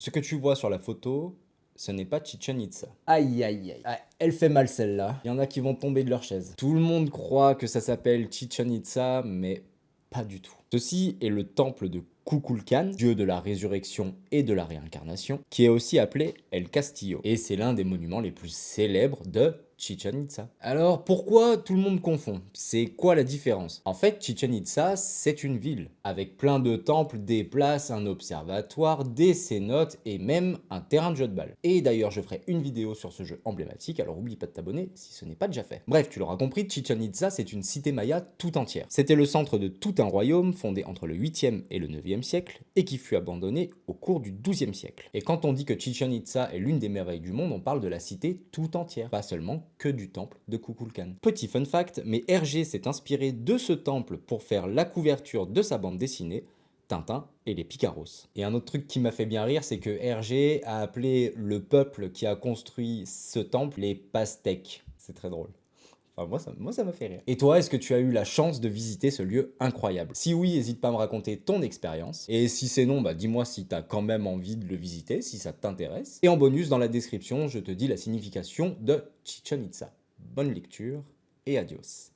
Ce que tu vois sur la photo, ce n'est pas Chichen Itza. Aïe aïe aïe. Ouais, elle fait mal celle-là. Il y en a qui vont tomber de leur chaise. Tout le monde croit que ça s'appelle Chichen Itza, mais pas du tout. Ceci est le temple de Kukulkan, dieu de la résurrection et de la réincarnation, qui est aussi appelé El Castillo. Et c'est l'un des monuments les plus célèbres de Chichen Itza. Alors pourquoi tout le monde confond? C'est quoi la différence? En fait, Chichen Itza, c'est une ville, avec plein de temples, des places, un observatoire, des cénotes et même un terrain de jeu de balle. Et d'ailleurs, je ferai une vidéo sur ce jeu emblématique, alors oublie pas de t'abonner si ce n'est pas déjà fait. Bref, tu l'auras compris, Chichen Itza, c'est une cité maya tout entière. C'était le centre de tout un royaume fondé entre le 8e et le 9e siècle, et qui fut abandonné au cours du 12e siècle. Et quand on dit que Chichen Itza est l'une des merveilles du monde, on parle de la cité tout entière, pas seulement que du temple de Kukulkan. Petit fun fact, mais Hergé s'est inspiré de ce temple pour faire la couverture de sa bande dessinée, Tintin et les Picaros. Et un autre truc qui m'a fait bien rire, c'est que Hergé a appelé le peuple qui a construit ce temple les Pastèques. C'est très drôle. Enfin, moi, ça m'a fait rire. Et toi, est-ce que tu as eu la chance de visiter ce lieu incroyable? Si oui, n'hésite pas à me raconter ton expérience. Et si c'est non, bah dis-moi si t'as quand même envie de le visiter, si ça t'intéresse. Et en bonus, dans la description, je te dis la signification de Chichen Itza. Bonne lecture et adios.